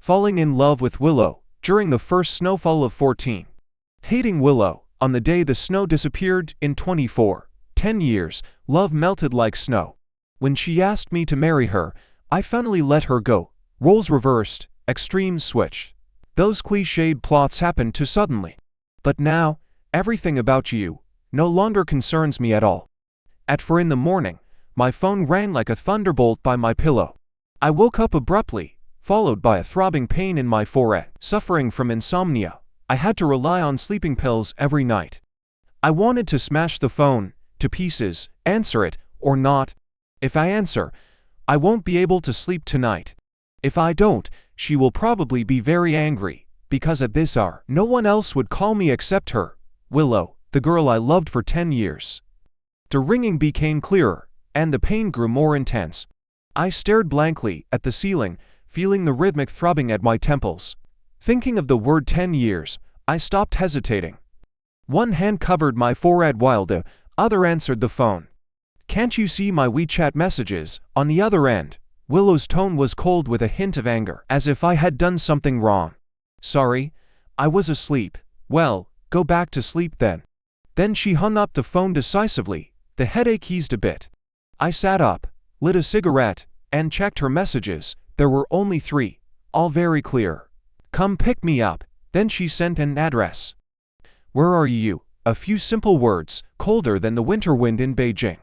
Falling in love with Willow during the first snowfall of 14. Hating Willow on the day the snow disappeared in 24. 10 years, love melted like snow. When she asked me to marry her, I finally let her go. Roles reversed, extreme switch. Those cliched plots happened too suddenly. But now, everything about you no longer concerns me at all. At 4 in the morning, my phone rang like a thunderbolt by my pillow. I woke up abruptly, followed by a throbbing pain in my forehead. Suffering from insomnia, I had to rely on sleeping pills every night. I wanted to smash the phone to pieces, answer it or not. If I answer, I won't be able to sleep tonight. If I don't, she will probably be very angry, because at this hour, no one else would call me except her, Willow, the girl I loved for 10 years. The ringing became clearer, and the pain grew more intense. I stared blankly at the ceiling, feeling the rhythmic throbbing at my temples. Thinking of the word 10 years, I stopped hesitating. One hand covered my forehead while the other answered the phone. "Can't you see my WeChat messages on the other end?" Willow's tone was cold with a hint of anger, as if I had done something wrong. "Sorry, I was asleep." "Well, go back to sleep then." Then she hung up the phone decisively. The headache eased a bit. I sat up, lit a cigarette, and checked her messages. There were only 3, all very clear. "Come pick me up." Then she sent an address. "Where are you?" A few simple words, colder than the winter wind in Beijing.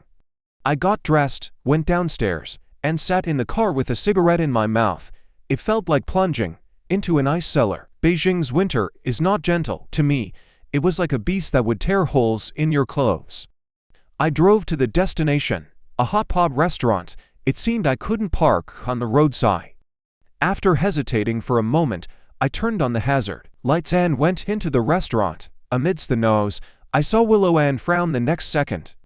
I got dressed, went downstairs, and sat in the car with a cigarette in my mouth. It felt like plunging into an ice cellar. Beijing's winter is not gentle. To me, it was like a beast that would tear holes in your clothes. I drove to the destination, a hot pot restaurant. It seemed I couldn't park on the roadside. After hesitating for a moment, I turned on the hazard lights and went into the restaurant. Amidst the noise, I saw Willow Ann frown the next second.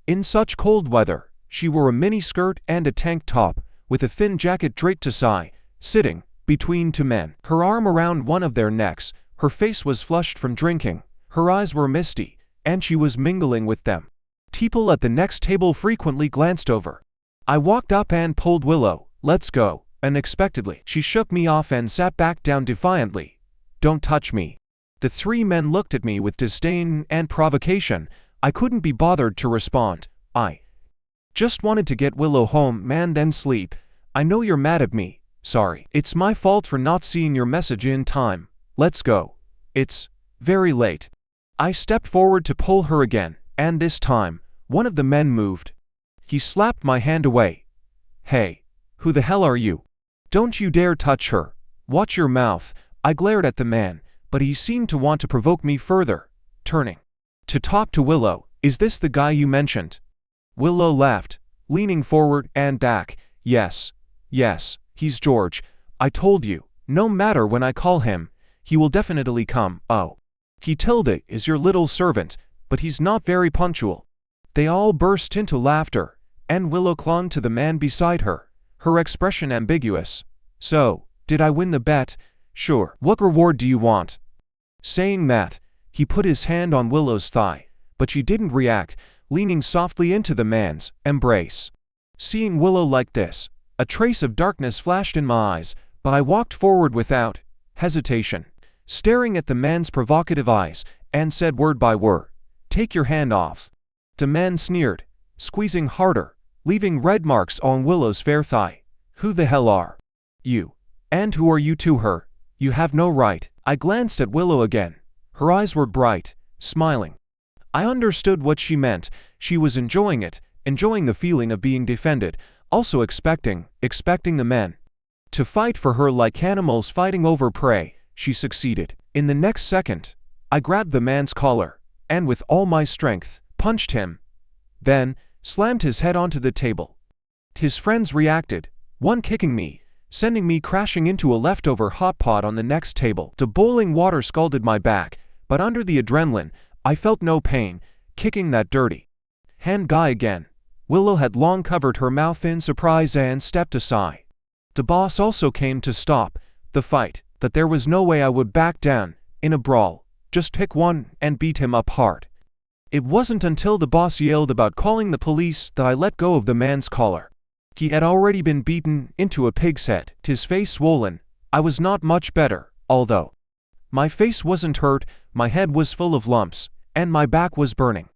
In such cold weather, she wore a mini skirt and a tank top, with a thin jacket draped aside, sitting between 2 men, her arm around one of their necks. Her face was flushed from drinking, her eyes were misty, and she was mingling with them. People at the next table frequently glanced over. I walked up and pulled Willow. "Let's go." Unexpectedly, she shook me off and sat back down defiantly. "Don't touch me." The 3 men looked at me with disdain and provocation. I couldn't be bothered to respond. I just wanted to get Willow home and then sleep. "I know you're mad at me. Sorry. It's my fault for not seeing your message in time. Let's go. It's very late." I stepped forward to pull her again, and this time, one of the men moved. He slapped my hand away. "Hey, who the hell are you? Don't you dare touch her. Watch your mouth." I glared at the man, but he seemed to want to provoke me further. Turning to talk to Willow, "Is this the guy you mentioned?" Willow laughed, leaning forward and back. Yes, he's George. I told you, no matter when I call him, he will definitely come." "Oh. He Tilda is your little servant, but he's not very punctual." They all burst into laughter, and Willow clung to the man beside her, her expression ambiguous. "So, did I win the bet?" "Sure. What reward do you want?" Saying that, he put his hand on Willow's thigh, but she didn't react, leaning softly into the man's embrace. Seeing Willow like this, a trace of darkness flashed in my eyes, but I walked forward without hesitation, staring at the man's provocative eyes, and said word by word, "Take your hand off." The man sneered, squeezing harder, leaving red marks on Willow's fair thigh. "Who the hell are you? And who are you to her? You have no right." I glanced at Willow again. Her eyes were bright, smiling. I understood what she meant. She was enjoying it, enjoying the feeling of being defended, also expecting the men to fight for her like animals fighting over prey. She succeeded. In the next second, I grabbed the man's collar, and with all my strength, punched him, then slammed his head onto the table. His friends reacted, one kicking me, sending me crashing into a leftover hot pot on the next table. The boiling water scalded my back, but under the adrenaline, I felt no pain. Kicking that dirty hand guy again. Willow had long covered her mouth in surprise and stepped aside. The boss also came to stop the fight, but there was no way I would back down in a brawl. Just pick one and beat him up hard. It wasn't until the boss yelled about calling the police that I let go of the man's collar. He had already been beaten into a pig's head, his face swollen, I was not much better, although. My face wasn't hurt, my head was full of lumps, and my back was burning.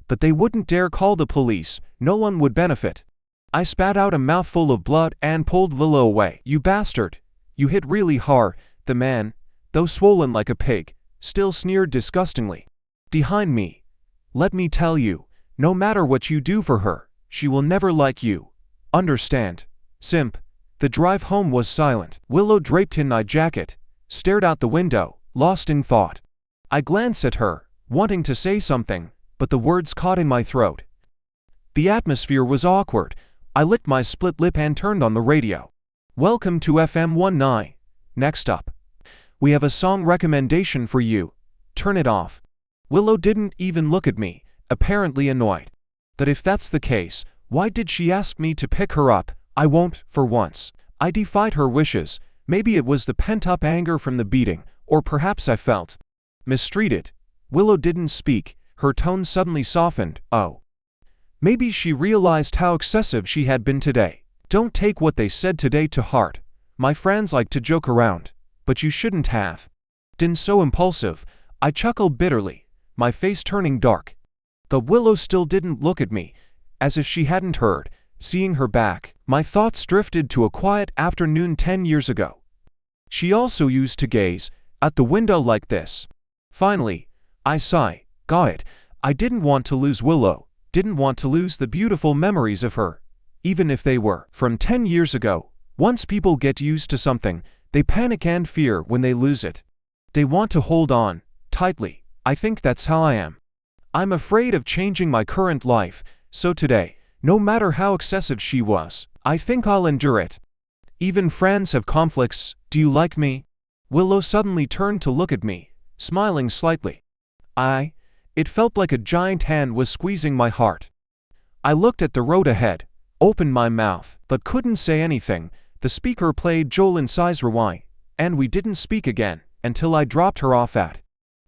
But they wouldn't dare call the police, no one would benefit. I spat out a mouthful of blood and pulled Willow away. You bastard! You hit really hard, the man, though swollen like a pig, still sneered disgustingly. Behind me. Let me tell you, no matter what you do for her, she will never like you. Understand? Simp. The drive home was silent. Willow, draped in my jacket, stared out the window, lost in thought. I glanced at her, wanting to say something, but the words caught in my throat. The atmosphere was awkward. I licked my split lip and turned on the radio. Welcome to FM 19. Next up. We have a song recommendation for you. Turn it off. Willow didn't even look at me, apparently annoyed. But if that's the case, why did she ask me to pick her up? I won't, for once. I defied her wishes. Maybe it was the pent-up anger from the beating, or perhaps I felt mistreated. Willow didn't speak. Her tone suddenly softened. Oh. Maybe she realized how excessive she had been today. Don't take what they said today to heart. My friends like to joke around, but you shouldn't have. Been so impulsive. I chuckled bitterly, my face turning dark. But Willow still didn't look at me, as if she hadn't heard. Seeing her back, my thoughts drifted to a quiet afternoon 10 years ago. She also used to gaze at the window like this. Finally, I sighed. Got it. I didn't want to lose Willow, didn't want to lose the beautiful memories of her, even if they were from 10 years ago. Once people get used to something, they panic and fear when they lose it. They want to hold on tightly. I think that's how I am. I'm afraid of changing my current life, so today, no matter how excessive she was, I think I'll endure it. Even friends have conflicts. Do you like me? Willow suddenly turned to look at me, smiling slightly. It felt like a giant hand was squeezing my heart. I looked at the road ahead, opened my mouth, but couldn't say anything. The speaker played Joel and Si's Rewind, and we didn't speak again until I dropped her off at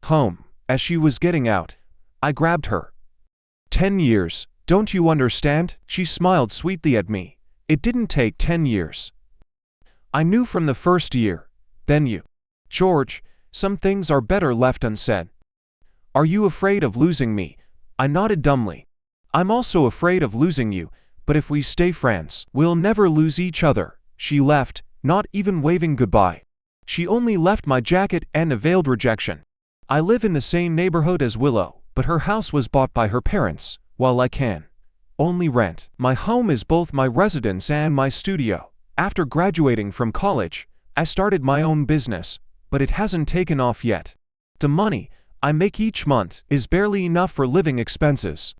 home. As she was getting out, I grabbed her. 10 years, don't you understand? She smiled sweetly at me. It didn't take 10 years. I knew from the first year. Then you. George, some things are better left unsaid. Are you afraid of losing me? I nodded dumbly. I'm also afraid of losing you, but if we stay friends, we'll never lose each other. She left, not even waving goodbye. She only left my jacket and a veiled rejection. I live in the same neighborhood as Willow, but her house was bought by her parents, while I can only rent. My home is both my residence and my studio. After graduating from college, I started my own business, but it hasn't taken off yet. The money I make each month is barely enough for living expenses.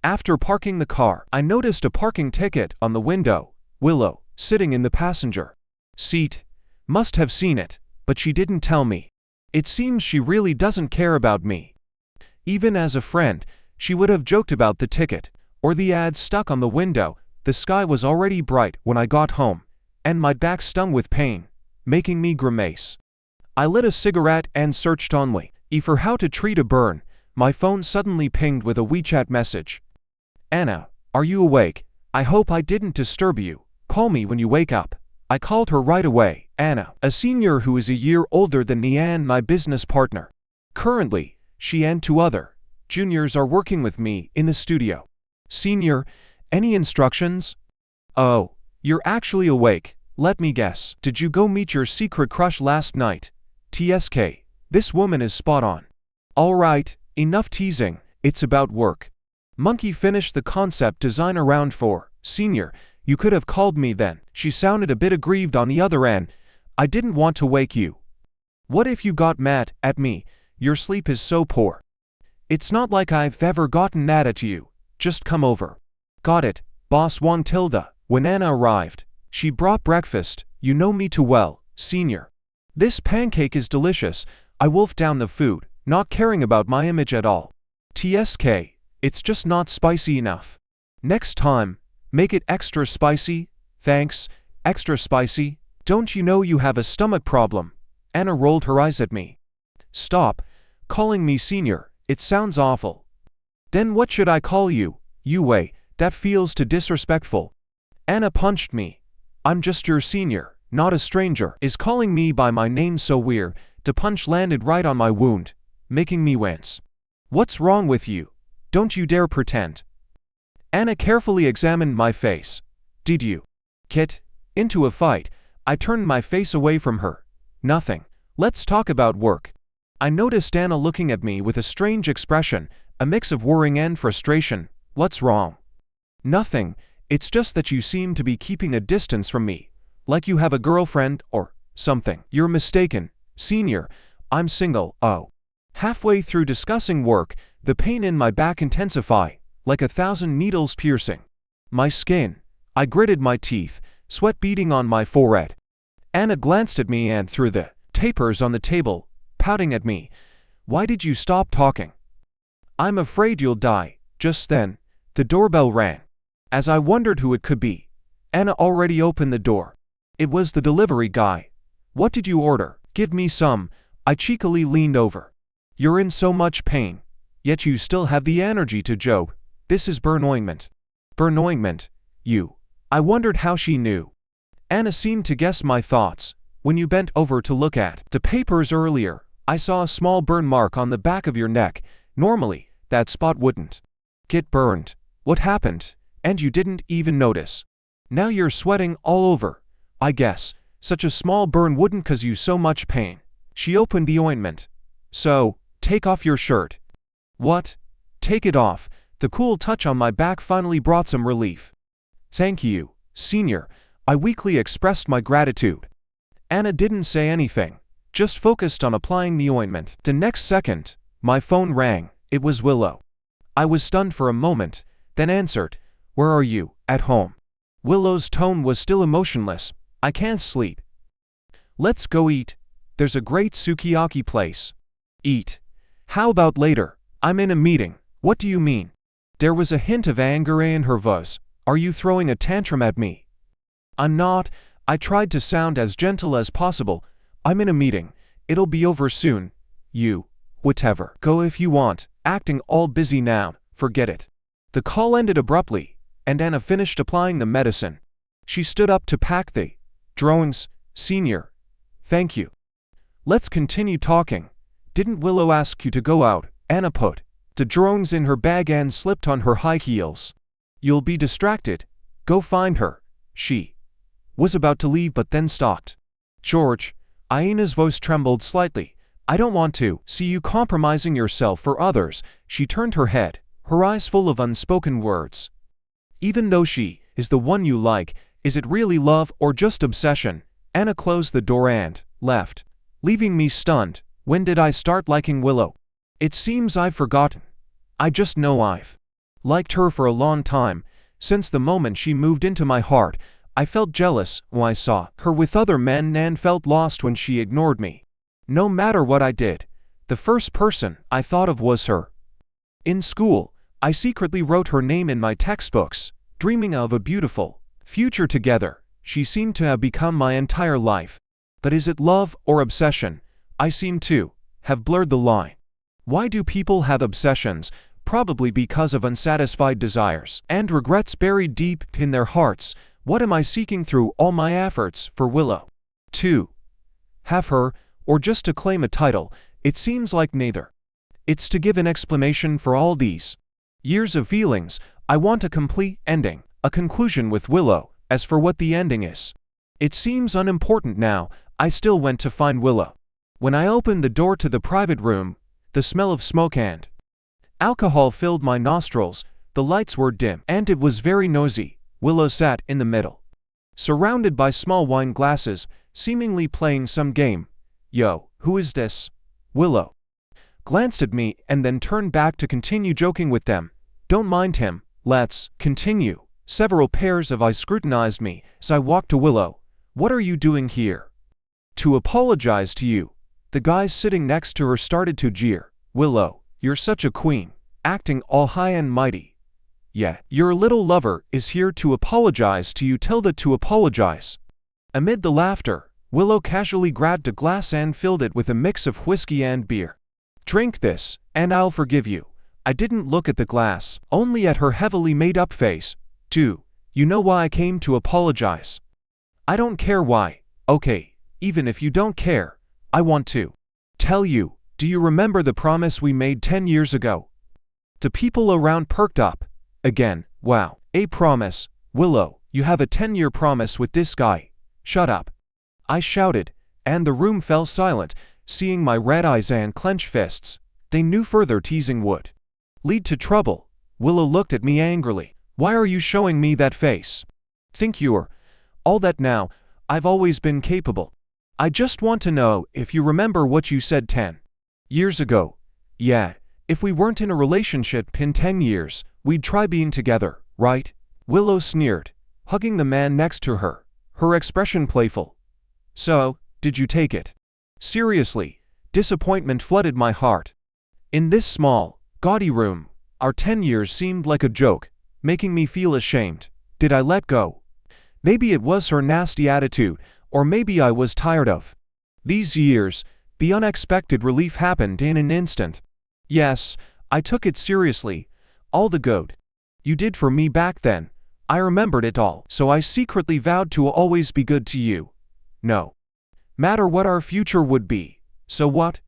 After parking the car, I noticed a parking ticket on the window. Willow, sitting in the passenger seat, must have seen it, but she didn't tell me. It seems she really doesn't care about me. Even as a friend, she would have joked about the ticket, or the ad stuck on the window. The sky was already bright when I got home, and my back stung with pain, making me grimace. I lit a cigarette and searched online for how to treat a burn. My phone suddenly pinged with a WeChat message. Anna, are you awake? I hope I didn't disturb you. Call me when you wake up. I called her right away. Anna, a senior who is a year older than me and my business partner. Currently, she and 2 other juniors are working with me in the studio. Senior, any instructions? Oh, you're actually awake. Let me guess. Did you go meet your secret crush last night? TSK. This woman is spot on. All right, enough teasing. It's about work. Monkey finished the concept design around 4. Senior, you could have called me then. She sounded a bit aggrieved on the other end. I didn't want to wake you. What if you got mad at me? Your sleep is so poor. It's not like I've ever gotten mad at you. Just come over. Got it, Boss Wong Tilda. When Anna arrived, she brought breakfast. You know me too well, Senior. This pancake is delicious. I wolfed down the food, not caring about my image at all. TSK, it's just not spicy enough. Next time, make it extra spicy. Thanks, extra spicy. Don't you know you have a stomach problem? Anna rolled her eyes at me. Stop calling me Senior, it sounds awful. Then what should I call you? Yue, that feels too disrespectful. Anna punched me. I'm just your senior, not a stranger, is calling me by my name so weird. The punch landed right on my wound, making me wince. What's wrong with you? Don't you dare pretend. Anna carefully examined my face. Did you get into a fight? I turned my face away from her. Nothing. Let's talk about work. I noticed Anna looking at me with a strange expression, a mix of worrying and frustration. What's wrong? Nothing. It's just that you seem to be keeping a distance from me, like you have a girlfriend or something. You're mistaken, senior. I'm single. Oh. Halfway through discussing work, the pain in my back intensified, like 1,000 needles piercing my skin. I gritted my teeth, sweat beading on my forehead. Anna glanced at me and threw the papers on the table, pouting at me. Why did you stop talking? I'm afraid you'll die. Just then, the doorbell rang. As I wondered who it could be, Anna already opened the door. It was the delivery guy. What did you order? Give me some. I cheekily leaned over. You're in so much pain, yet you still have the energy to joke. This is burn ointment. Burn ointment? You. I wondered how she knew. Anna seemed to guess my thoughts. When you bent over to look at the papers earlier, I saw a small burn mark on the back of your neck. Normally, that spot wouldn't get burned. What happened? And you didn't even notice. Now you're sweating all over. I guess such a small burn wouldn't cause you so much pain. She opened the ointment. So, take off your shirt. What? Take it off. The cool touch on my back finally brought some relief. Thank you, senior. I weakly expressed my gratitude. Anna didn't say anything, just focused on applying the ointment. The next second, my phone rang. It was Willow. I was stunned for a moment, then answered. Where are you? At home. Willow's tone was still emotionless. I can't sleep. Let's go eat. There's a great sukiyaki place. Eat. How about later? I'm in a meeting. What do you mean? There was a hint of anger in her voice. Are you throwing a tantrum at me? I'm not. I tried to sound as gentle as possible. I'm in a meeting. It'll be over soon. You. Whatever. Go if you want. Acting all busy now. Forget it. The call ended abruptly, and Anna finished applying the medicine. She stood up to pack the drawings. Senior. Thank you. Let's continue talking. Didn't Willow ask you to go out? Anna put the drawings in her bag and slipped on her high heels. You'll be distracted. Go find her. She was about to leave but then stopped. George. Aina's voice trembled slightly. I don't want to see you compromising yourself for others. She turned her head, her eyes full of unspoken words. Even though she is the one you like, is it really love or just obsession? Anna closed the door and left, leaving me stunned. When did I start liking Willow? It seems I've forgotten. I just know I've liked her for a long time. Since the moment she moved into my heart, I felt jealous when I saw her with other men and felt lost when she ignored me. No matter what I did, the first person I thought of was her. In school, I secretly wrote her name in my textbooks, dreaming of a beautiful future together. She seemed to have become my entire life. But is it love or obsession? I seem to have blurred the line. Why do people have obsessions? Probably because of unsatisfied desires and regrets buried deep in their hearts. What am I seeking through all my efforts for Willow? To have her, or just to claim a title? It seems like neither. It's to give an explanation for all these years of feelings. I want a complete ending, a conclusion with Willow. As for what the ending is, it seems unimportant now. I still went to find Willow. When I opened the door to the private room, the smell of smoke and alcohol filled my nostrils. The lights were dim, and it was very noisy. Willow sat in the middle, surrounded by small wine glasses, seemingly playing some game. Yo, who is this? Willow glanced at me and then turned back to continue joking with them. Don't mind him. Let's continue. Several pairs of eyes scrutinized me as I walked to Willow. What are you doing here? To apologize to you. The guy sitting next to her started to jeer. Willow, you're such a queen, acting all high and mighty. Yeah, your little lover is here to apologize to you. Tell that to apologize. Amid the laughter, Willow casually grabbed a glass and filled it with a mix of whiskey and beer. Drink this, and I'll forgive you. I didn't look at the glass, only at her heavily made-up face. Do you know why I came to apologize? I don't care why. Okay, even if you don't care, I want to tell you, do you remember the promise we made 10 years ago? The people around perked up. Again, wow, a promise. Willow, you have a 10-year promise with this guy. Shut up. I shouted, and the room fell silent, seeing my red eyes and clenched fists. They knew further teasing would lead to trouble. Willow looked at me angrily. Why are you showing me that face? Think you're all that now? I've always been capable. I just want to know if you remember what you said 10 years ago. Yeah, if we weren't in a relationship in 10 years, we'd try being together, right? Willow sneered, hugging the man next to her, her expression playful. So, did you take it seriously? Disappointment flooded my heart. In this small, gaudy room, our 10 years seemed like a joke, making me feel ashamed. Did I let go? Maybe it was her nasty attitude, or maybe I was tired of these years. The unexpected relief happened in an instant. Yes, I took it seriously. All the good you did for me back then, I remembered it all, so I secretly vowed to always be good to you. No matter what our future would be. So what?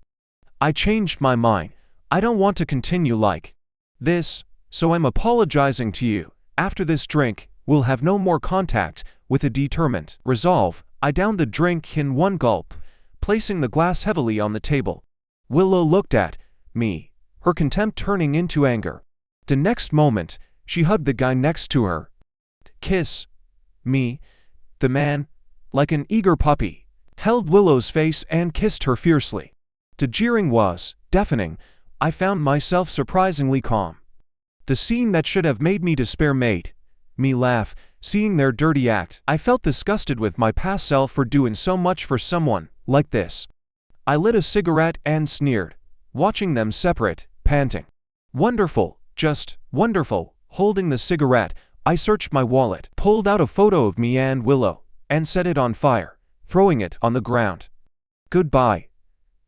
I changed my mind. I don't want to continue like this, so I'm apologizing to you. After this drink, we'll have no more contact. With a determined resolve, I downed the drink in one gulp, placing the glass heavily on the table. Willow looked at me, her contempt turning into anger. The next moment, she hugged the guy next to her. Kiss me. The man, like an eager puppy, held Willow's face and kissed her fiercely. The jeering was deafening. I found myself surprisingly calm. The scene that should have made me despair made me laugh. Seeing their dirty act, I felt disgusted with my past self for doing so much for someone like this. I lit a cigarette and sneered, watching them separate, panting. Wonderful, just wonderful. Holding the cigarette, I searched my wallet, pulled out a photo of me and Willow, and set it on fire, throwing it on the ground. Goodbye.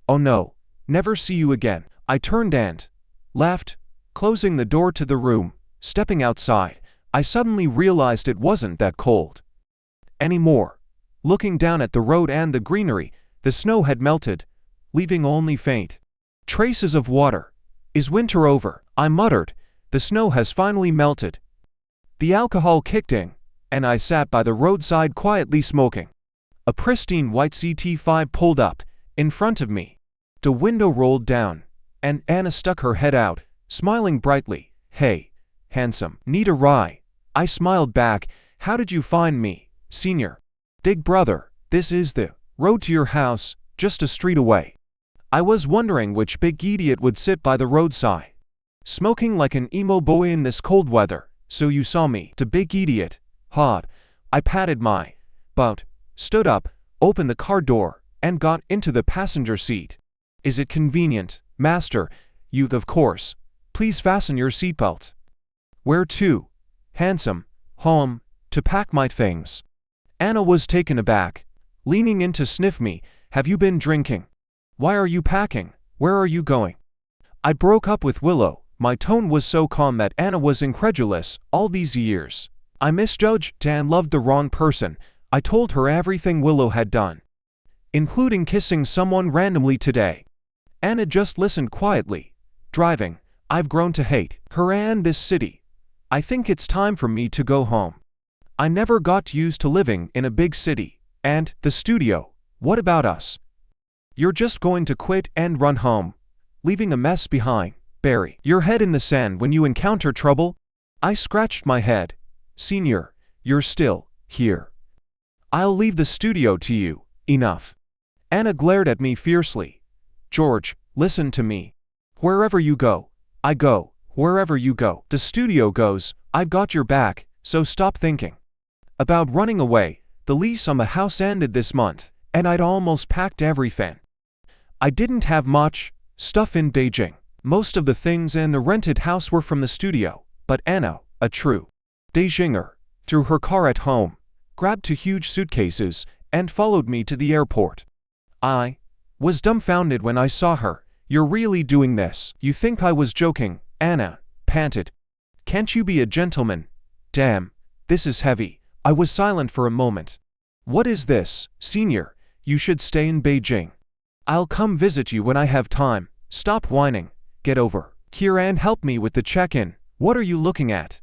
Oh no, never see you again. I turned and left, closing the door to the room. Stepping outside, I suddenly realized it wasn't that cold anymore. Looking down at the road and the greenery, the snow had melted, leaving only faint traces of water. Is winter over? I muttered. The snow has finally melted. The alcohol kicked in, and I sat by the roadside quietly smoking. A pristine white CT5 pulled up in front of me. The window rolled down, and Anna stuck her head out, smiling brightly. Hey, handsome. Need a ride? I smiled back. How did you find me, Senior? Big brother, this is the road to your house, just a street away. I was wondering which big idiot would sit by the roadside, smoking like an emo boy in this cold weather. So you saw me, the big idiot. Hot. I patted my butt, stood up, opened the car door, and got into the passenger seat. Is it convenient, master? You, of course. Please fasten your seatbelt. Where to? Handsome. Home. To pack my things. Anna was taken aback, leaning in to sniff me. Have you been drinking? Why are you packing? Where are you going? I broke up with Willow. My tone was so calm that Anna was incredulous. All these years, I misjudged and loved the wrong person. I told her everything Willow had done, including kissing someone randomly today. Anna just listened quietly. Driving. I've grown to hate her and this city. I think it's time for me to go home. I never got used to living in a big city. And the studio. What about us? You're just going to quit and run home, leaving a mess behind. Bury your head in the sand when you encounter trouble? I scratched my head. Senior, you're still here. I'll leave the studio to you. Enough. Anna glared at me fiercely. George, listen to me. Wherever you go, I go. Wherever you go, the studio goes. I've got your back, so stop thinking about running away. The lease on the house ended this month, and I'd almost packed everything. I didn't have much stuff in Beijing. Most of the things in the rented house were from the studio, but Anna, a true Beijinger, threw her car at home, grabbed 2 huge suitcases, and followed me to the airport. I was dumbfounded when I saw her. You're really doing this? You think I was joking? Anna panted. Can't you be a gentleman? Damn, this is heavy. I was silent for a moment, What is this, senior? You should stay in Beijing. I'll come visit you when I have time. Stop whining. Get over. Kieran, help me with the check-in. What are you looking at?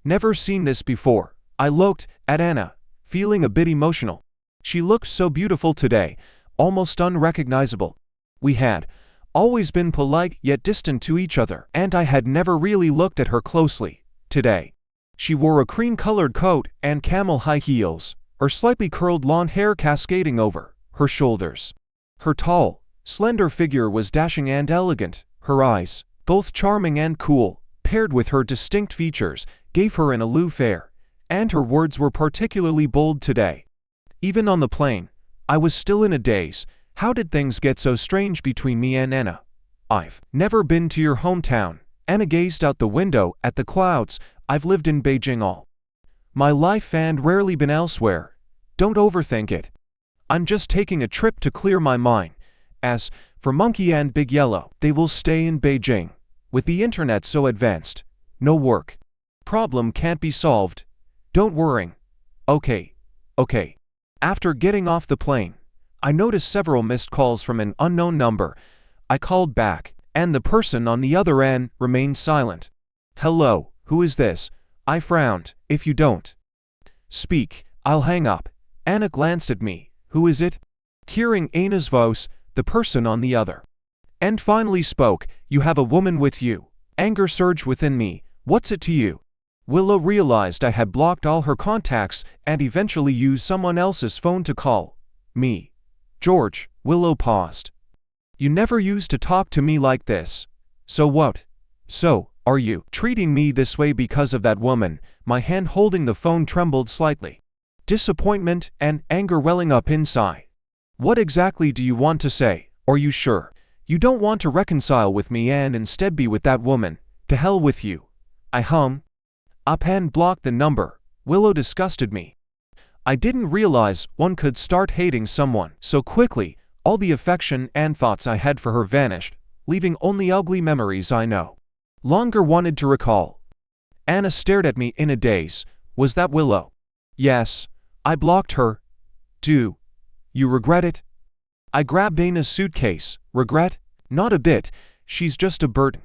Never seen this before. I looked at Anna, feeling a bit emotional. She looked so beautiful today, almost unrecognizable. We had always been polite yet distant to each other, and I had never really looked at her closely. Today, she wore a cream-colored coat and camel high heels, her slightly curled blonde hair cascading over her shoulders. Her tall, slender figure was dashing and elegant. Her eyes, both charming and cool, paired with her distinct features, gave her an aloof air, and her words were particularly bold today. Even on the plane, I was still in a daze. How did things get so strange between me and Anna? I've never been to your hometown. Anna gazed out the window at the clouds. I've lived in Beijing all my life and rarely been elsewhere. Don't overthink it. I'm just taking a trip to clear my mind. As for Monkey and Big Yellow, they will stay in Beijing. With the internet so advanced, no work problem can't be solved. Don't worry. Okay. After getting off the plane, I noticed several missed calls from an unknown number. I called back, and the person on the other end remained silent. Hello, who is this? I frowned. If you don't speak, I'll hang up. Anna glanced at me. Who is it? Hearing Anna's voice, the person on the other end finally spoke. You have a woman with you. Anger surged within me. What's it to you? Willow realized I had blocked all her contacts and eventually used someone else's phone to call me. George, Willow paused. You never used to talk to me like this. So what? So, are you treating me this way because of that woman? My hand holding the phone trembled slightly. Disappointment and anger welling up inside. What exactly do you want to say? Are you sure you don't want to reconcile with me and instead be with that woman? To hell with you. I hung up and blocked the number. Willow disgusted me. I didn't realize one could start hating someone so quickly. All the affection and thoughts I had for her vanished, leaving only ugly memories I no longer wanted to recall. Anna stared at me in a daze. Was that Willow? Yes, I blocked her. Do you regret it? I grabbed Anna's suitcase. Regret? Not a bit. She's just a burden.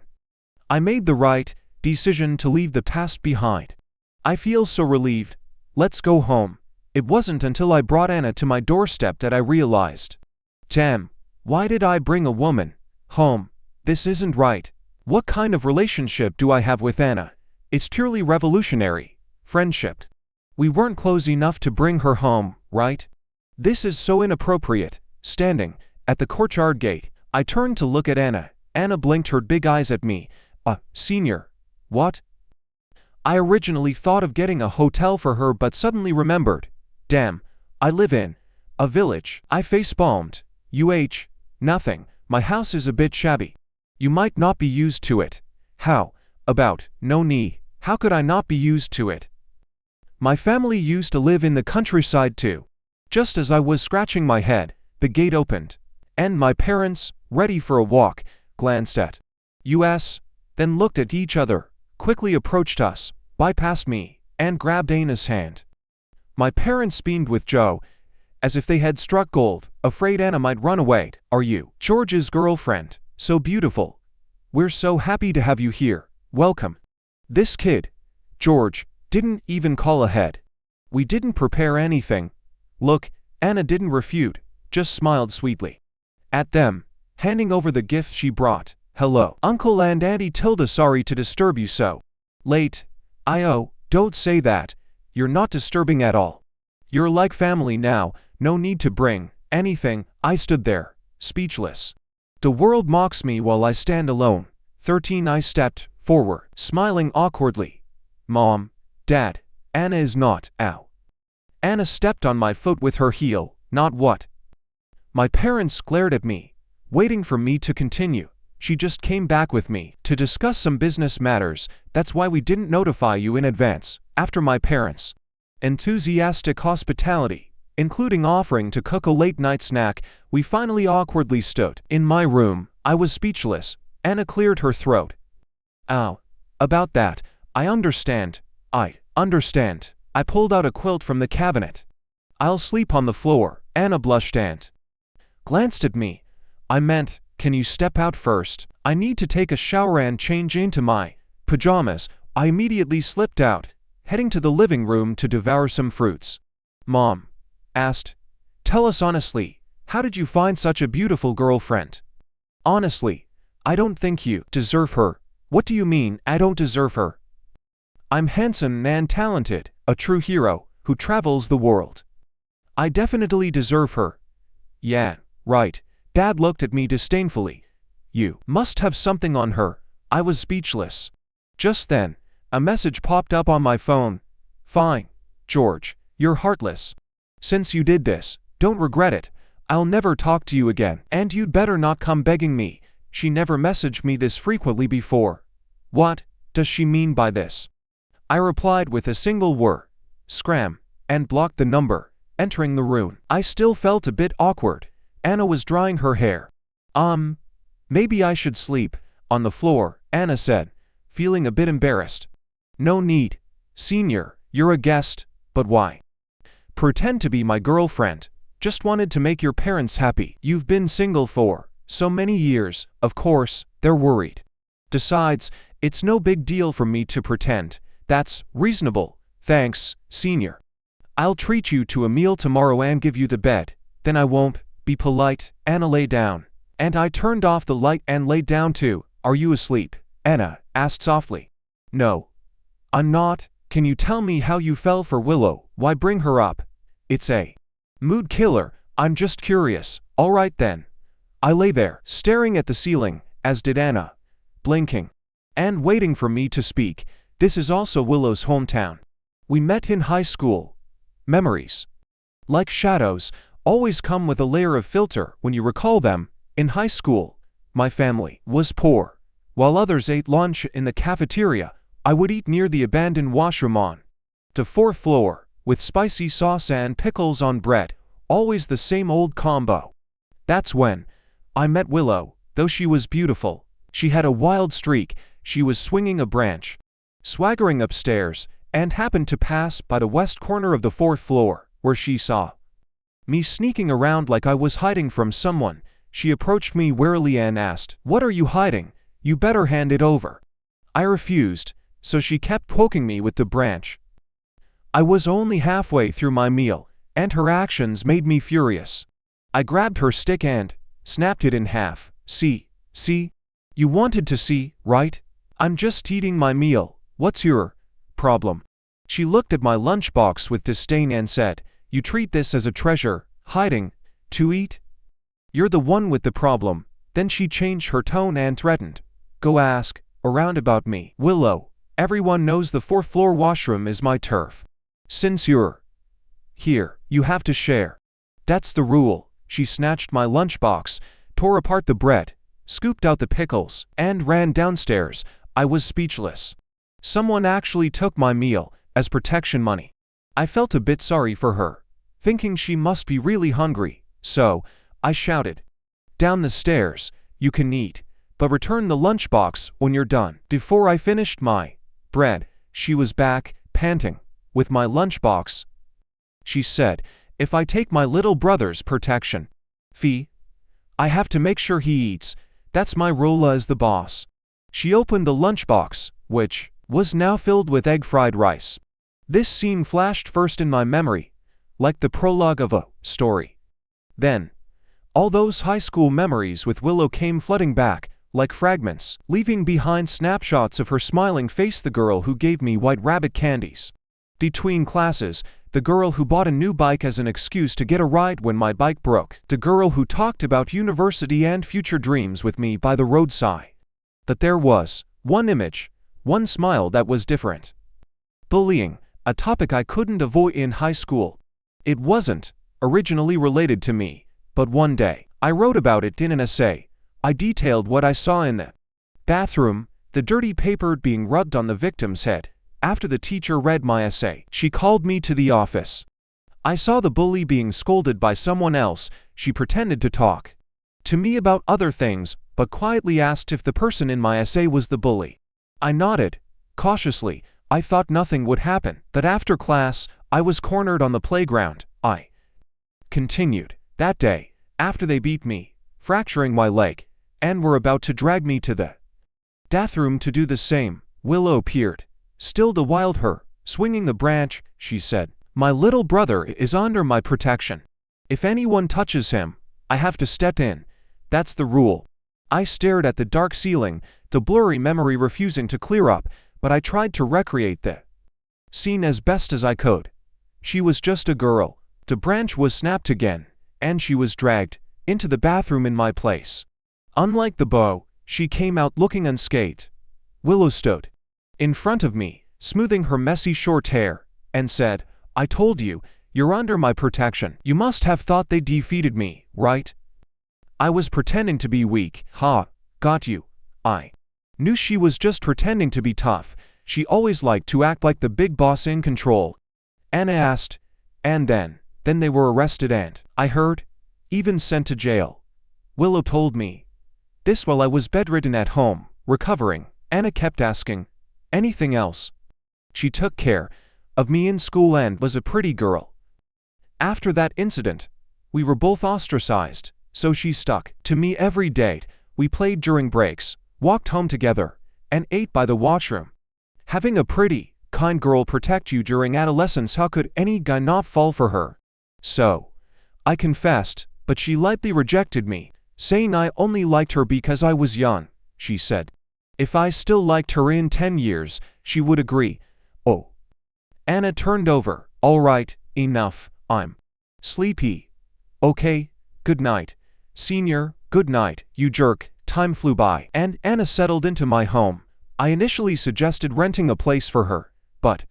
I made the right decision to leave the past behind. I feel so relieved. Let's go home. It wasn't until I brought Anna to my doorstep that I realized. Damn, why did I bring a woman home? This isn't right. What kind of relationship do I have with Anna? It's purely revolutionary. Friendship. We weren't close enough to bring her home, right? This is so inappropriate. Standing at the courtyard gate, I turned to look at Anna. Anna blinked her big eyes at me. Senior. What? I originally thought of getting a hotel for her but suddenly remembered. Damn, I live in a village. I facepalmed. Nothing. My house is a bit shabby. You might not be used to it. How about no need? How could I not be used to it? My family used to live in the countryside too. Just as I was scratching my head, the gate opened, and my parents, ready for a walk, glanced at us, then looked at each other, quickly approached us, bypassed me, and grabbed Anna's hand. My parents beamed with joy, as if they had struck gold, afraid Anna might run away. Are you George's girlfriend? So beautiful. We're so happy to have you here. Welcome. This kid, George, didn't even call ahead. We didn't prepare anything. Look, Anna didn't refute, just smiled sweetly at them, handing over the gift she brought. Hello, Uncle and Auntie Tilda, sorry to disturb you so late. Don't say that. You're not disturbing at all. You're like family now, no need to bring anything. I stood there, speechless. The world mocks me while I stand alone. 13. I stepped forward, smiling awkwardly. Mom, Dad, Anna is not. Ow. Anna stepped on my foot with her heel. Not what? My parents glared at me, waiting for me to continue. She just came back with me to discuss some business matters. That's why we didn't notify you in advance. After my parents' enthusiastic hospitality, including offering to cook a late-night snack, we finally awkwardly stood in my room. I was speechless. Anna cleared her throat. Ow. About that, I understand. I understand. I pulled out a quilt from the cabinet. I'll sleep on the floor, Anna blushed and glanced at me. I meant, can you step out first? I need to take a shower and change into my pajamas. I immediately slipped out, heading to the living room to devour some fruits. Mom asked, tell us honestly, how did you find such a beautiful girlfriend? Honestly, I don't think you deserve her. What do you mean, I don't deserve her? I'm handsome and talented, a true hero, who travels the world. I definitely deserve her. Yeah, right. Dad looked at me disdainfully. You must have something on her. I was speechless. Just then, a message popped up on my phone. Fine, George, you're heartless. Since you did this, don't regret it. I'll never talk to you again, and you'd better not come begging me. She never messaged me this frequently before. What does she mean by this? I replied with a single word, scram, and blocked the number. Entering the room, I still felt a bit awkward. Anna was drying her hair. Maybe I should sleep on the floor, Anna said, feeling a bit embarrassed. No need, senior, you're a guest, but why? Pretend to be my girlfriend. Just wanted to make your parents happy. You've been single for so many years, of course, they're worried. Besides, it's no big deal for me to pretend. That's reasonable. Thanks, senior. I'll treat you to a meal tomorrow and give you the bed. Then I won't be polite. Anna lay down, and I turned off the light and lay down too. Are you asleep? Anna asked softly. No, I'm not. Can you tell me how you fell for Willow? Why bring her up? It's a mood killer. I'm just curious. All right then. I lay there, staring at the ceiling, as did Anna, blinking and waiting for me to speak. This is also Willow's hometown. We met in high school. Memories, like shadows, always come with a layer of filter when you recall them. In high school, my family was poor. While others ate lunch in the cafeteria, I would eat near the abandoned washroom on the fourth floor, with spicy sauce and pickles on bread, always the same old combo. That's when I met Willow. Though she was beautiful, she had a wild streak. She was swinging a branch, swaggering upstairs, and happened to pass by the west corner of the fourth floor, where she saw me sneaking around like I was hiding from someone. She approached me warily and asked, "What are you hiding? You better hand it over." I refused, so she kept poking me with the branch. I was only halfway through my meal, and her actions made me furious. I grabbed her stick and snapped it in half. See? You wanted to see, right? I'm just eating my meal. What's your problem? She looked at my lunchbox with disdain and said, "You treat this as a treasure, hiding to eat? You're the one with the problem." Then she changed her tone and threatened, "Go ask around about me, Willow. Everyone knows the fourth floor washroom is my turf. Since you're here, you have to share. That's the rule." She snatched my lunchbox, tore apart the bread, scooped out the pickles, and ran downstairs. I was speechless. Someone actually took my meal as protection money. I felt a bit sorry for her, thinking she must be really hungry, so I shouted, "Down the stairs, you can eat, but return the lunchbox when you're done." Before I finished my bread, she was back, panting, with my lunchbox. She said, "If I take my little brother's protection fee, I have to make sure he eats. That's my role as the boss." She opened the lunchbox, which was now filled with egg-fried rice. This scene flashed first in my memory, like the prologue of a story. Then, all those high school memories with Willow came flooding back, like fragments, leaving behind snapshots of her smiling face, the girl who gave me white rabbit candies between classes, the girl who bought a new bike as an excuse to get a ride when my bike broke, the girl who talked about university and future dreams with me by the roadside. But there was one image, one smile that was different. Bullying, a topic I couldn't avoid in high school. It wasn't originally related to me, but one day, I wrote about it in an essay. I detailed what I saw in the bathroom, the dirty paper being rubbed on the victim's head. After the teacher read my essay, she called me to the office. I saw the bully being scolded by someone else. She pretended to talk to me about other things, but quietly asked if the person in my essay was the bully. I nodded, cautiously. I thought nothing would happen, but after class, I was cornered on the playground. I continued. That day, after they beat me, fracturing my leg, and were about to drag me to the bathroom to do the same, Willow appeared, still to wild her, swinging the branch. She said, "My little brother is under my protection. If anyone touches him, I have to step in. That's the rule." I stared at the dark ceiling, the blurry memory refusing to clear up, but I tried to recreate the scene as best as I could. She was just a girl. The branch was snapped again, and she was dragged into the bathroom in my place. Unlike the bow, she came out looking unscathed. Willow stood in front of me, smoothing her messy short hair, and said, "I told you, you're under my protection. You must have thought they defeated me, right? I was pretending to be weak. Ha, got you." I knew she was just pretending to be tough. She always liked to act like the big boss in control. Anna asked, "And then they were arrested and, I heard, even sent to jail." Willow told me this while I was bedridden at home, recovering. Anna kept asking, "Anything else?" She took care of me in school and was a pretty girl. After that incident, we were both ostracized, so she stuck to me every day. We played during breaks, walked home together, and ate by the washroom. Having a pretty, kind girl protect you during adolescence, how could any guy not fall for her? So I confessed, but she lightly rejected me, saying I only liked her because I was young. She said if I still liked her in 10 years, she would agree. Oh. Anna turned over. "All right, enough, I'm sleepy." "Okay, good night. Senior, good night, you jerk." Time flew by, and Anna settled into my home. I initially suggested renting a place for her, but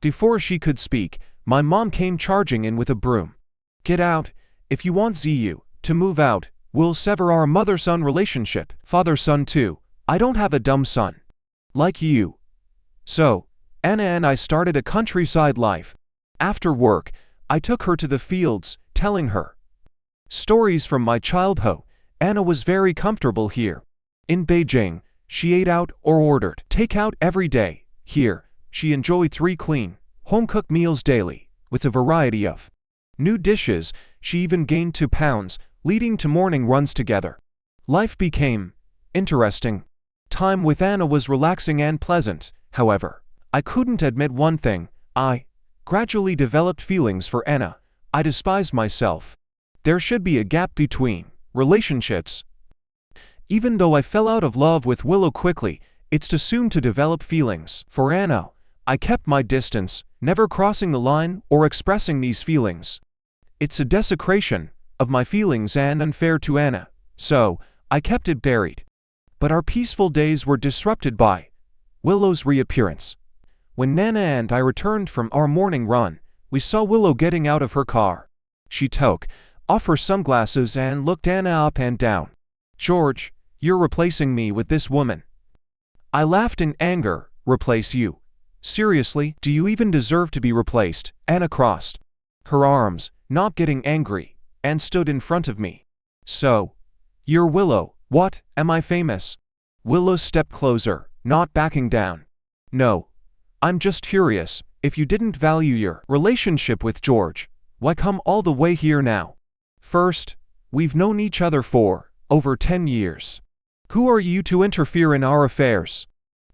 before she could speak, my mom came charging in with a broom. "Get out, if you want ZU to move out. We'll sever our mother-son relationship." "Father-son too. I don't have a dumb son like you." So, Anna and I started a countryside life. After work, I took her to the fields, telling her stories from my childhood. Anna was very comfortable here. In Beijing, she ate out or ordered takeout every day. Here, she enjoyed 3 clean, home-cooked meals daily, with a variety of new dishes. She even gained 2 pounds, leading to morning runs together. Life became interesting. Time with Anna was relaxing and pleasant. However, I couldn't admit one thing. I gradually developed feelings for Anna. I despised myself. There should be a gap between relationships. Even though I fell out of love with Willow quickly, it's too soon to develop feelings for Anna. I kept my distance, never crossing the line or expressing these feelings. It's a desecration of my feelings and unfair to Anna, so I kept it buried. But our peaceful days were disrupted by Willow's reappearance. When Nana and I returned from our morning run, we saw Willow getting out of her car. She took off her sunglasses and looked Anna up and down. "George, you're replacing me with this woman." I laughed in anger. "Replace you? Seriously, do you even deserve to be replaced?" Anna crossed her arms, not getting angry, and stood in front of me. "So, you're Willow. What, am I famous?" Willow stepped closer, not backing down. "No. I'm just curious, if you didn't value your relationship with George, why come all the way here now? First, we've known each other for over 10 years. Who are you to interfere in our affairs?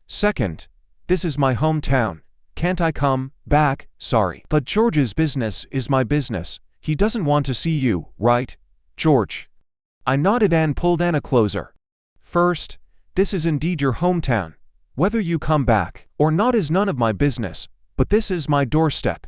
Second, this is my hometown. Can't I come back? Sorry, but George's business is my business. He doesn't want to see you, right, George?" I nodded and pulled Anna closer. "First, this is indeed your hometown. Whether you come back or not is none of my business, but this is my doorstep.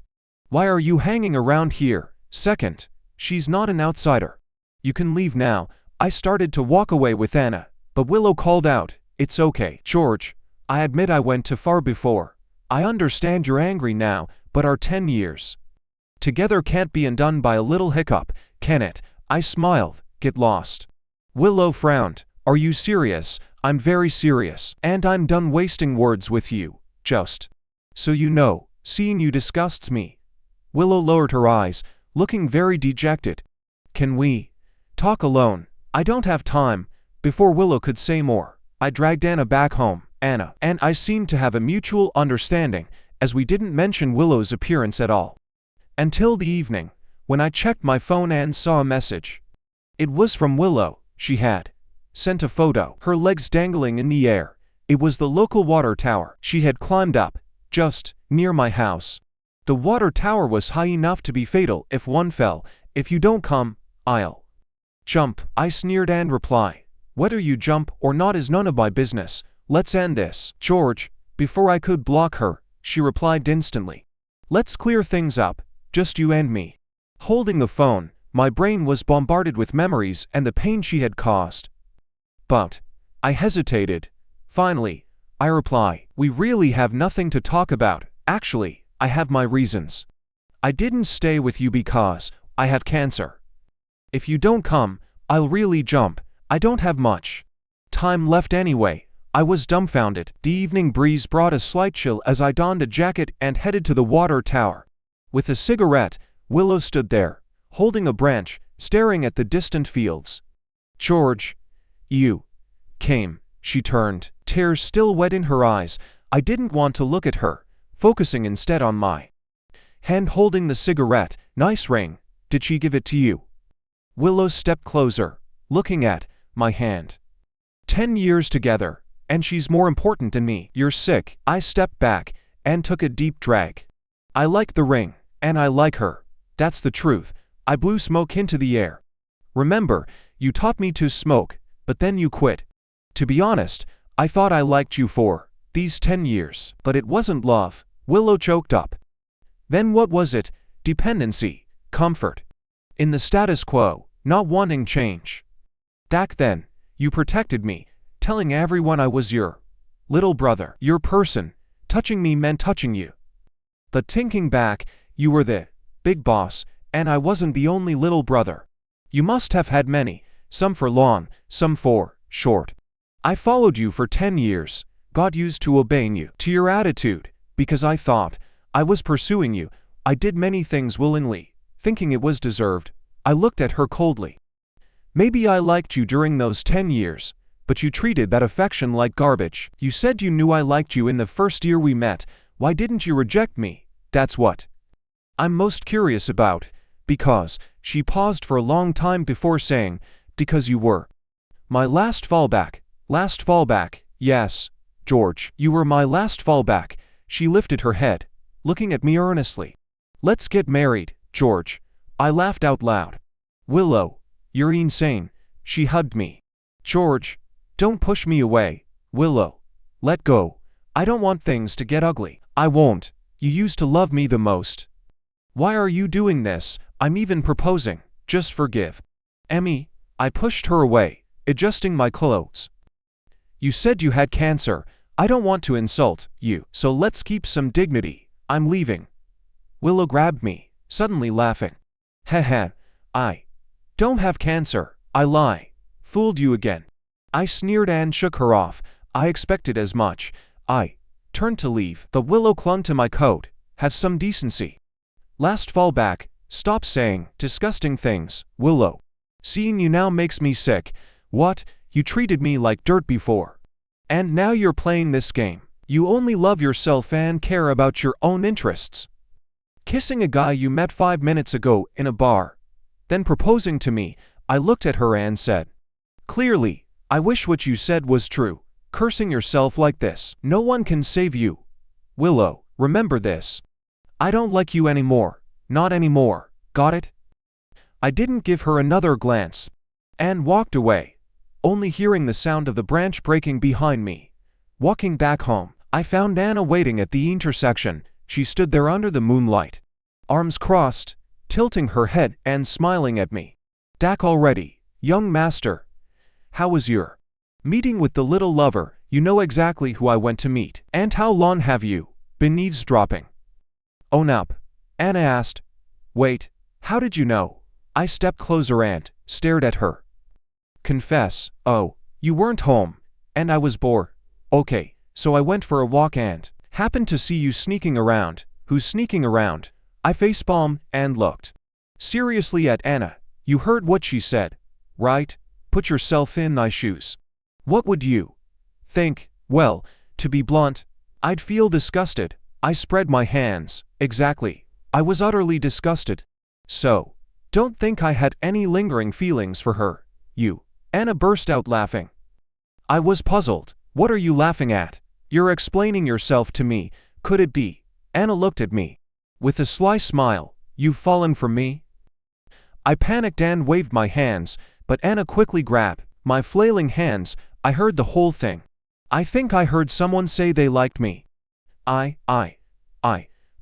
Why are you hanging around here? Second, she's not an outsider. You can leave now." I started to walk away with Anna, but Willow called out, "It's okay, George. I admit I went too far before. I understand you're angry now, but our 10 years together can't be undone by a little hiccup, can it?" I smiled. "Get lost." Willow frowned. "Are you serious?" "I'm very serious, and I'm done wasting words with you. Just so you know, seeing you disgusts me." Willow lowered her eyes, looking very dejected. "Can we talk alone?" "I don't have time." Before Willow could say more, I dragged Anna back home. Anna and I seemed to have a mutual understanding, as we didn't mention Willow's appearance at all. Until the evening, when I checked my phone and saw a message. It was from Willow. She had sent a photo, her legs dangling in the air. It was the local water tower she had climbed up, just near my house. The water tower was high enough to be fatal if one fell. If you don't come, I'll jump, I sneered and replied. Whether you jump or not is none of my business. Let's end this. George, before I could block her, she replied instantly. Let's clear things up, just you and me. Holding the phone, my brain was bombarded with memories and the pain she had caused. But I hesitated. Finally, I reply, we really have nothing to talk about. Actually, I have my reasons. I didn't stay with you because I have cancer. If you don't come, I'll really jump. I don't have much time left anyway. I was dumbfounded. The evening breeze brought a slight chill as I donned a jacket and headed to the water tower. With a cigarette, Willow stood there, holding a branch, staring at the distant fields. George, you came. She turned, tears still wet in her eyes. I didn't want to look at her, focusing instead on my hand holding the cigarette. Nice ring. Did she give it to you? Willow stepped closer, looking at my hand. 10 years together, and she's more important than me. You're sick. I stepped back and took a deep drag. I like the ring, and I like her. That's the truth. I blew smoke into the air. Remember, you taught me to smoke, but then you quit. To be honest, I thought I liked you for these 10 years, but it wasn't love. Willow choked up. Then what was it? Dependency, comfort in the status quo, not wanting change. Back then, you protected me, telling everyone I was your little brother, your person. Touching me meant touching you. But thinking back, you were the big boss, and I wasn't the only little brother. You must have had many, some for long, some for short. I followed you for 10 years, got used to obeying you, to your attitude, because I thought I was pursuing you. I did many things willingly, thinking it was deserved. I looked at her coldly. Maybe I liked you during those 10 years, but you treated that affection like garbage. You said you knew I liked you in the first year we met. Why didn't you reject me? That's what I'm most curious about. Because, she paused for a long time before saying, because you were my last fallback. Last fallback, yes, George, you were my last fallback. She lifted her head, looking at me earnestly. Let's get married, George. I laughed out loud. Willow, you're insane. She hugged me. George, don't push me away. Willow, let go. I don't want things to get ugly. I won't. You used to love me the most. Why are you doing this? I'm even proposing. Just forgive. Emmy, I pushed her away, adjusting my clothes. You said you had cancer. I don't want to insult you, so let's keep some dignity. I'm leaving. Willow grabbed me, suddenly laughing. Haha, I don't have cancer. I lie. Fooled you again. I sneered and shook her off. I expected as much. I turned to leave, but Willow clung to my coat. Have some decency. Last fallback. Stop saying disgusting things, Willow. Seeing you now makes me sick. What? You treated me like dirt before. And now you're playing this game. You only love yourself and care about your own interests. Kissing a guy you met 5 minutes ago in a bar. Then proposing to me. I looked at her and said, clearly, I wish what you said was true. Cursing yourself like this. No one can save you. Willow, remember this. I don't like you anymore. Not anymore. Got it? I didn't give her another glance. And walked away, only hearing the sound of the branch breaking behind me. Walking back home, I found Anna waiting at the intersection. She stood there under the moonlight, arms crossed, tilting her head and smiling at me. Back already, young master. How was your meeting with the little lover? You know exactly who I went to meet. And how long have you been eavesdropping? Own up, Anna asked. Wait, how did you know? I stepped closer and stared at her. Confess. Oh, you weren't home, and I was bored. Okay, so I went for a walk and happened to see you sneaking around. Who's sneaking around? I facepalmed and looked seriously at Anna. You heard what she said, right? Put yourself in my shoes. What would you think? Well, to be blunt, I'd feel disgusted. I spread my hands. Exactly. I was utterly disgusted. So, don't think I had any lingering feelings for her, you. Anna burst out laughing. I was puzzled. What are you laughing at? You're explaining yourself to me. Could it be? Anna looked at me. With a sly smile. You've fallen for me? I panicked and waved my hands, but Anna quickly grabbed my flailing hands. I heard the whole thing. I think I heard someone say they liked me.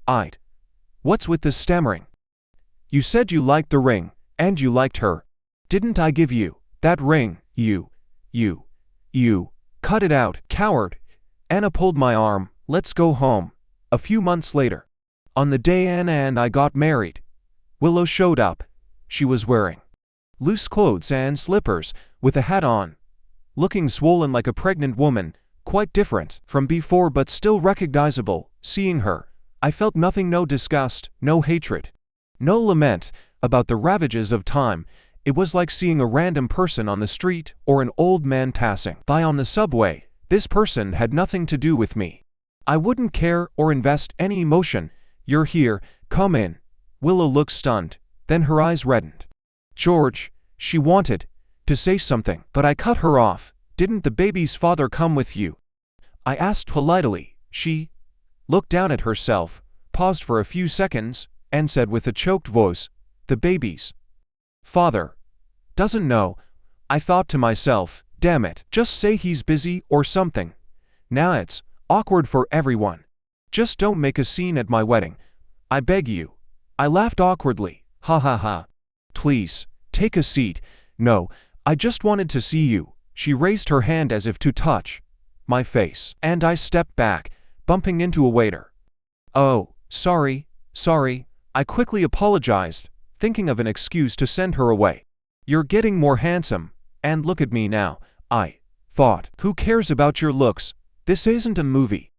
I'd. What's with this stammering? You said you liked the ring, and you liked her. Didn't I give you that ring? You. Cut it out, coward. Anna pulled my arm. Let's go home. A few months later, on the day Anna and I got married, Willow showed up. She was wearing loose clothes and slippers, with a hat on. Looking swollen like a pregnant woman, quite different from before but still recognizable. Seeing her, I felt nothing, no disgust, no hatred, no lament about the ravages of time. It was like seeing a random person on the street or an old man passing by on the subway. This person had nothing to do with me. I wouldn't care or invest any emotion. You're here, come in. Willow looked stunned, then her eyes reddened. George, she wanted to say something, but I cut her off. Didn't the baby's father come with you? I asked politely. She looked down at herself, paused for a few seconds, and said with a choked voice, the baby's father doesn't know. I thought to myself, damn it, just say he's busy or something. Now it's awkward for everyone. Just don't make a scene at my wedding. I beg you. I laughed awkwardly. Ha ha ha. Please, take a seat. No, I just wanted to see you. She raised her hand as if to touch my face, and I stepped back, bumping into a waiter. Oh, sorry. I quickly apologized, thinking of an excuse to send her away. You're getting more handsome, and look at me now. I thought, who cares about your looks? This isn't a movie.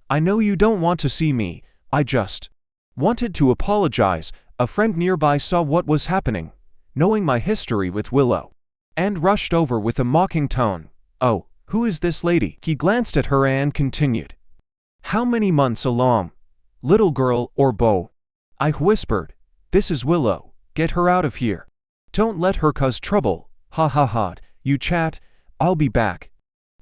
I know you don't want to see me. I just wanted to apologize. A friend nearby saw what was happening, knowing my history with Willow, and rushed over with a mocking tone. Oh, who is this lady? He glanced at her and continued. How many months along? Little girl or beau? I whispered. This is Willow. Get her out of here. Don't let her cause trouble. Ha ha ha. You chat. I'll be back.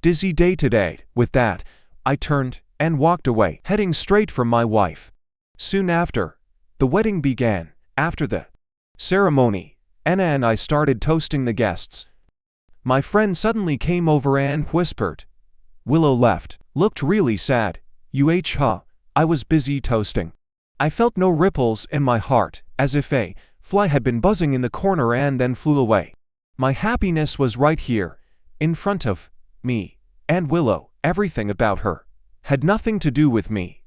Dizzy day today. With that, I turned and walked away, heading straight for my wife. Soon after, the wedding began. After the ceremony, Anna and I started toasting the guests. My friend suddenly came over and whispered. Willow left. Looked really sad. Huh? I was busy toasting. I felt no ripples in my heart, as if a fly had been buzzing in the corner and then flew away. My happiness was right here, in front of me, and Willow. Everything about her had nothing to do with me.